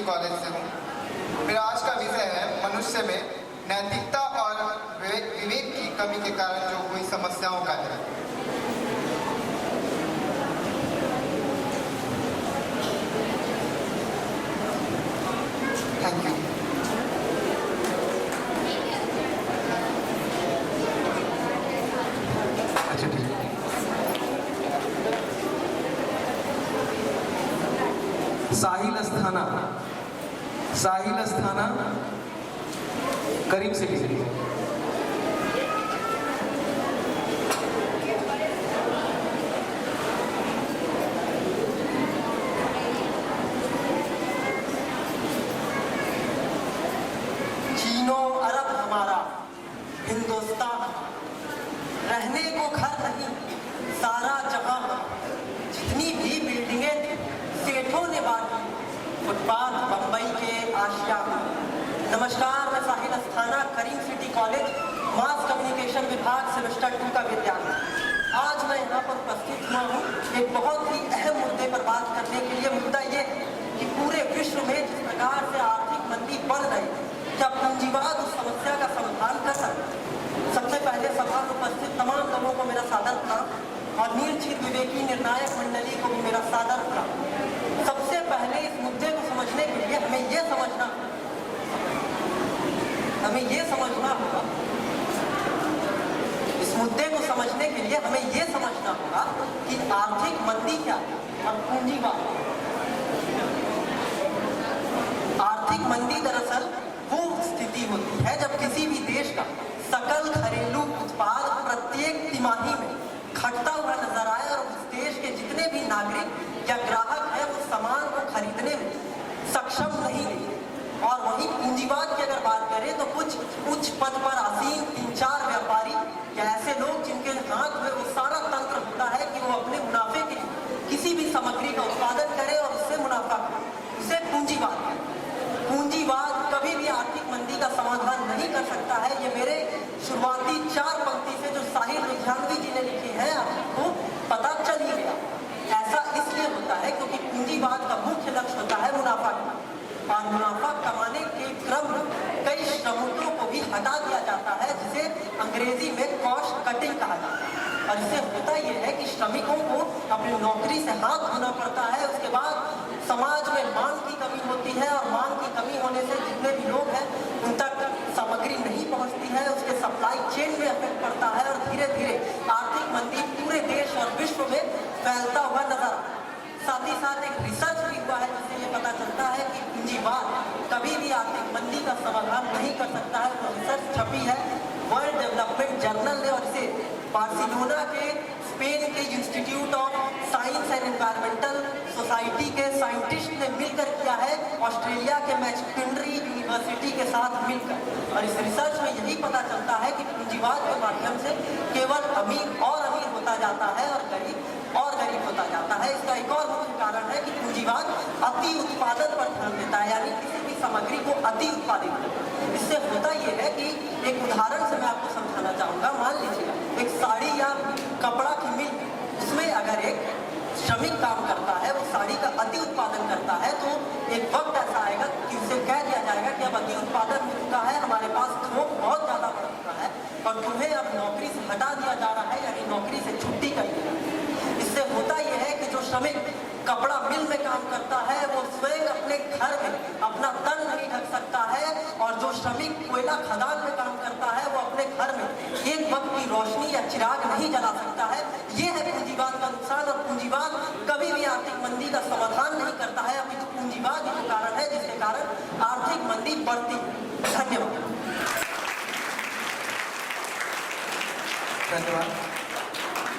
City college से हूँ। मेरा आज का विषय है मनुष्य में नैतिकता और विवेक की कमी के कारण जो हुई समस्याओं का है। Thank you. अच्छा ठीक है। साहिल अस्थाना करीम सिटी। चीनो अरब हमारा, हिंदुस्तान रहने को घर नहीं, सारा जहां। जितनी भी बिल्डिंगें सेठों ने बांटी, फुटपाथ बंबई के आशिया। नमस्कार, मैं साहिल अस्थाना, करीम सिटी कॉलेज, मास कम्युनिकेशन विभाग सेमेस्टर 2 का विद्यार्थी। आज मैं यहाँ पर उपस्थित हुआ हूँ एक बहुत ही अहम मुद्दे पर बात करने के लिए। मुद्दा ये है कि पूरे विश्व में जिस प्रकार से आर्थिक मंदी बढ़ रही है, क्या पूंजीवाद उस समस्या का समाधान कर सकता है? सबसे पहले सभा में उपस्थित तमाम लोगों को मेरा सादर प्रणाम और निर्चित विवेकी निर्णायक मंडली को भी मेरा सादर प्रणाम। सबसे पहले इस मुद्दे को समझने के लिए हमें यह समझना होगा, इस मुद्दे को समझने के लिए हमें यह समझना होगा कि आर्थिक मंदी क्या है और पूंजीवाद। आर्थिक मंदी दरअसल वो स्थिति होती है जब किसी भी देश का सकल घरेलू उत्पाद प्रत्येक तिमाही में घटता हुआ नजर आए और उस देश के जितने भी नागरिक या ग्राहक है वो सामान को खरीदने में सक्षम नहीं है। और वहीं पूंजीवाद की अगर बात करें तो कुछ उच्च पद पर आसीन 3-4 व्यापारी या ऐसे लोग जिनके हाथ में वो सारा तंत्र होता है कि वो अपने मुनाफे के लिए किसी भी सामग्री का उत्पादन करे और उससे मुनाफा करे, उसे पूंजीवाद है। पूंजीवाद कभी भी आर्थिक मंदी का समाधान नहीं कर सकता है। ये मेरे शुरुआती 4 पंक्ति से जो साहिल लुधियानवी जी ने लिखी है आपको पता चल ही गया। ऐसा इसलिए होता है क्योंकि पूंजीवाद का मुख्य लक्ष्य होता है मुनाफा कमाना, और मुनाफा कमाने के क्रम में कई श्रमिकों को भी हटा दिया जाता है, जिसे अंग्रेजी में कॉस्ट कटिंग कहा जाता है। और इससे होता यह है कि श्रमिकों को अपनी नौकरी से हाथ धोना पड़ता है। उसके बाद समाज में मांग की कमी होती है और मांग की कमी होने से जितने भी लोग हैं उन तक सामग्री नहीं पहुंचती है, उसके सप्लाई चेन में इफेक्ट पड़ता है और धीरे धीरे आर्थिक मंदी पूरे देश और विश्व में फैलता हुआ नजर आता है। साथ ही साथ एक रिसर्च भी हुआ है जिससे ये पता चलता है कि पूंजीवाद कभी भी आर्थिक मंदी का समाधान नहीं कर सकता है। वो रिसर्च छपी है वर्ल्ड डेवलपमेंट जर्नल ने और इसे बार्सिलोना के स्पेन के institute of science and environmental society के साइंटिस्ट ने मिलकर किया है, ऑस्ट्रेलिया के मैक्वारी यूनिवर्सिटी के साथ मिलकर। और इस रिसर्च में यही पता चलता है कि पूंजीवाद के माध्यम से केवल अमीर होता जाता है और गरीब होता जाता है। इसका एक और मुख्य कारण है कि पूंजीवाद अति उत्पादन पर ध्यान देता है, यानी किसी भी सामग्री को अति उत्पादित करता है। इससे होता यह है कि एक उदाहरण से मैं आपको समझाना चाहूँगा। मान लीजिए एक साड़ी या कपड़ा की मिल, उसमें अगर एक श्रमिक काम करता है, वो साड़ी का अति उत्पादन करता है, तो एक वक्त ऐसा आएगा कि उसे कह दिया जाएगा कि अब अति उत्पादन हो चुका है, हमारे पास थोक बहुत ज़्यादा बढ़ चुका है और तुम्हें अब नौकरी से हटा दिया जा रहा है, यानी नौकरी से छुट्टी कर दी जाती है। इससे होता यह है कि जो श्रमिक कपड़ा मिल में काम करता है वो स्वयं अपने घर में अपना तन नहीं ढक सकता है, और जो श्रमिक कोयला खदान में काम करता है वो अपने घर में एक वक्त की रोशनी या चिराग नहीं जला सकता है। ये है पूंजीवाद का नुकसान। और पूंजीवाद कभी भी आर्थिक मंदी का समाधान नहीं करता है, अभी तो पूंजीवाद ही कारण है जिसके कारण आर्थिक मंदी बढ़ती है। धन्यवाद।